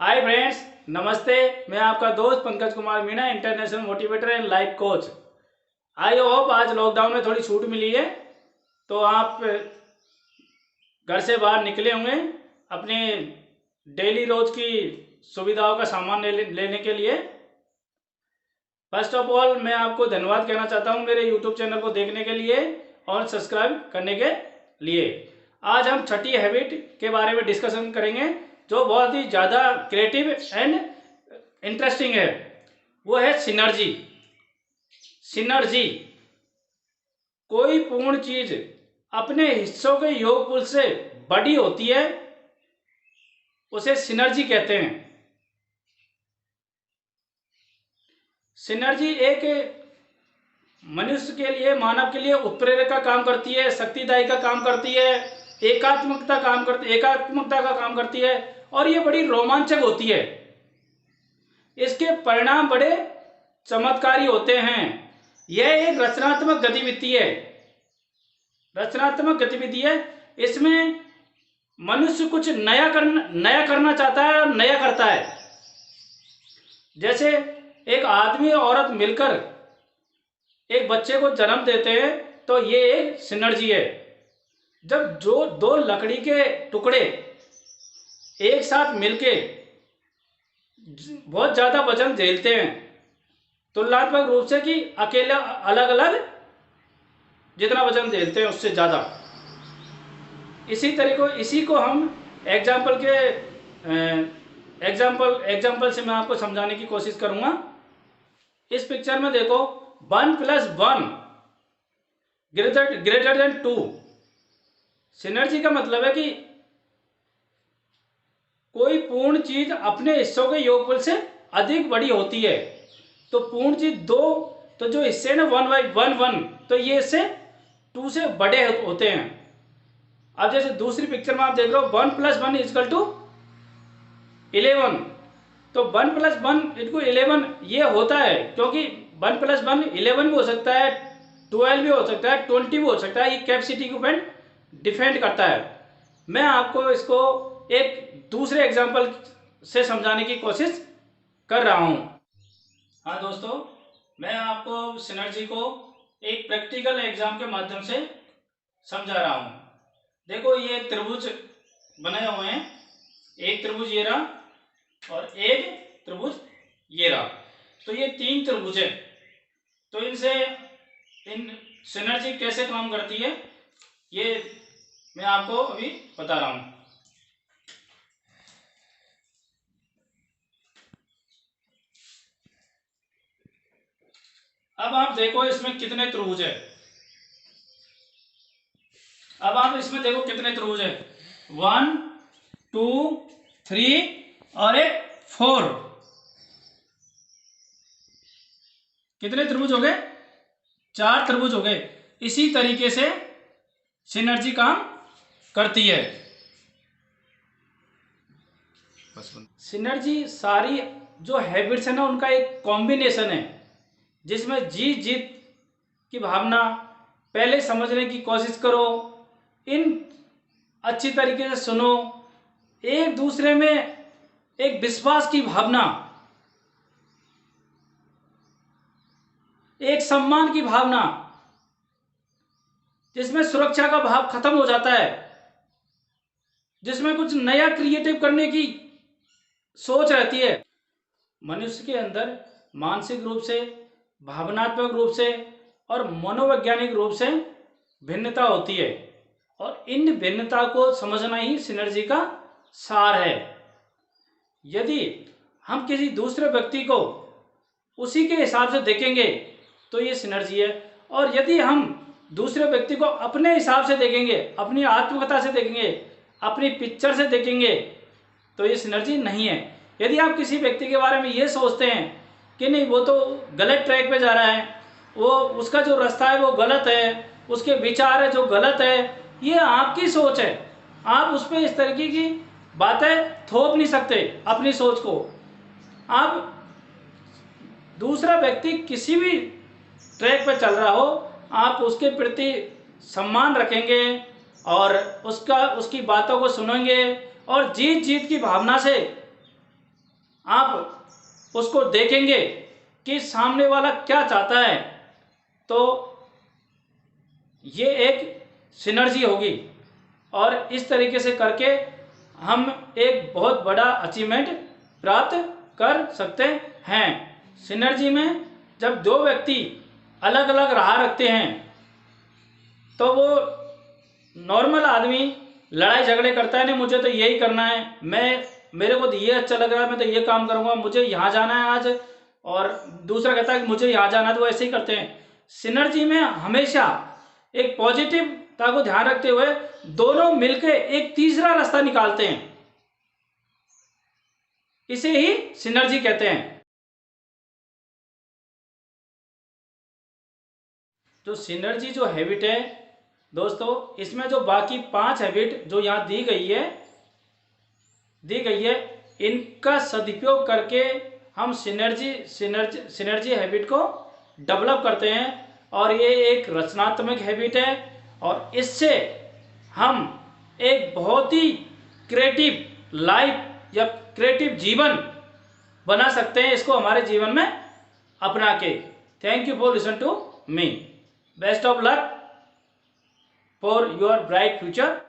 Hi friends, नमस्ते। मैं आपका दोस्त Pankaj Kumar Meena, international motivator and life coach. I hope आज लॉकडाउन में थोड़ी छूट मिली है तो आप घर से बाहर निकले होंगे अपने डेली रोज की सुविधाओं का सामान लेने के लिए। फर्स्ट ऑफ ऑल मैं आपको धन्यवाद कहना चाहता हूं मेरे यूट्यूब चैनल को देखने के लिए और सब्सक्राइब करने के लिए। आज हम छठी हैबिट के बारे में डिस्कशन करेंगे जो बहुत ही ज़्यादा क्रिएटिव एंड इंटरेस्टिंग है। वो है सिनर्जी। सिनर्जी, कोई पूर्ण चीज अपने हिस्सों के योगफल से बड़ी होती है, उसे सिनर्जी कहते हैं। सिनर्जी एक मनुष्य के लिए, मानव के लिए उत्प्रेरक का काम करती है, शक्तिदायी का काम करती है, एकात्मकता का काम करती है और ये बड़ी रोमांचक होती है। इसके परिणाम बड़े चमत्कारी होते हैं। यह एक रचनात्मक गतिविधि है। इसमें मनुष्य कुछ नया करना चाहता है और नया करता है। जैसे एक आदमी और औरत मिलकर एक बच्चे को जन्म देते हैं तो ये एक सिनर्जी है। जब जो दो लकड़ी के टुकड़े एक साथ मिलके बहुत ज़्यादा वजन झेलते हैं, तुलनात्मक रूप से कि अकेला अलग अलग जितना वजन झेलते हैं उससे ज़्यादा। इसी को हम एग्जाम्पल से मैं आपको समझाने की कोशिश करूंगा। इस पिक्चर में देखो, 1 + 1 ग्रेटर देन 2। सिनर्जी का मतलब है कि कोई पूर्ण चीज अपने हिस्सों के योगफल से अधिक बड़ी होती है। तो पूर्ण चीज 2, तो जो हिस्से ना 1/1 तो ये इससे 2 से बड़े होते हैं। अब जैसे दूसरी पिक्चर में आप देख रहे हो 1 + 1 = 11। तो 1 + 1 = 11 ये होता है क्योंकि 1 + 1 11 भी हो सकता है, 12 भी हो सकता है, 20 भी हो सकता है। ये कैपेसिटी के ऊपर डिपेंड करता है। मैं आपको इसको एक दूसरे एग्जाम्पल से समझाने की कोशिश कर रहा हूं। हाँ दोस्तों, मैं आपको सिनर्जी को एक प्रैक्टिकल एग्जाम के माध्यम से समझा रहा हूं। देखो, ये त्रिभुज बने हुए हैं। एक त्रिभुज ये रहा और एक त्रिभुज ये रहा। तो ये 3 त्रिभुज है। तो इन सिनर्जी कैसे काम करती है ये मैं आपको अभी बता रहा हूं। अब आप देखो इसमें कितने त्रिभुज है। अब आप इसमें देखो कितने त्रिभुज है, 1 2 3 और एक 4। कितने त्रिभुज हो गए? 4 त्रिभुज हो गए। इसी तरीके से सिनर्जी काम करती है। सिनर्जी सारी जो हैबिट्स है ना, उनका एक कॉम्बिनेशन है जिसमें जीत जीत की भावना, पहले समझने की कोशिश करो, इन अच्छी तरीके से सुनो, एक दूसरे में एक विश्वास की भावना, एक सम्मान की भावना, जिसमें सुरक्षा का भाव खत्म हो जाता है, जिसमें कुछ नया क्रिएटिव करने की सोच रहती है। मनुष्य के अंदर मानसिक रूप से, भावनात्मक रूप से और मनोवैज्ञानिक रूप से भिन्नता होती है और इन भिन्नता को समझना ही सिनर्जी का सार है। यदि हम किसी दूसरे व्यक्ति को उसी के हिसाब से देखेंगे तो ये सिनर्जी है, और यदि हम दूसरे व्यक्ति को अपने हिसाब से देखेंगे, अपनी आत्मकथा से देखेंगे, अपनी पिक्चर से देखेंगे तो ये सिनर्जी नहीं है। यदि आप किसी व्यक्ति के बारे में ये सोचते हैं कि नहीं वो तो गलत ट्रैक पे जा रहा है, वो उसका जो रास्ता है वो गलत है, उसके विचार है जो गलत है, ये आपकी सोच है। आप उस पर इस तरीके की बातें थोप नहीं सकते अपनी सोच को। आप दूसरा व्यक्ति किसी भी ट्रैक पर चल रहा हो, आप उसके प्रति सम्मान रखेंगे और उसकी बातों को सुनेंगे और जीत जीत की भावना से आप उसको देखेंगे कि सामने वाला क्या चाहता है, तो ये एक सिनर्जी होगी और इस तरीके से करके हम एक बहुत बड़ा अचीवमेंट प्राप्त कर सकते हैं। सिनर्जी में जब दो व्यक्ति अलग अलग राह रखते हैं तो वो नॉर्मल आदमी लड़ाई झगड़े करता है, नहीं मुझे तो यही करना है, मेरे को तो ये अच्छा लग रहा है, मैं तो ये काम करूँगा, मुझे यहाँ जाना है आज, और दूसरा कहता है कि मुझे यहाँ जाना है, तो वो ऐसे ही करते हैं। सिनर्जी में हमेशा एक पॉजिटिवता को ध्यान रखते हुए दोनों मिलकर एक तीसरा रास्ता निकालते हैं, इसे ही सिनर्जी कहते हैं। जो सिनर्जी जो हैबिट है दोस्तों, इसमें जो बाकी 5 हैबिट जो यहाँ दी गई है, इनका सदुपयोग करके हम सिनर्जी हैबिट को डेवलप करते हैं, और ये एक रचनात्मक हैबिट है, और इससे हम एक बहुत ही क्रिएटिव लाइफ या क्रिएटिव जीवन बना सकते हैं, इसको हमारे जीवन में अपना के। Thank you for listen to me. Best of luck for your bright future।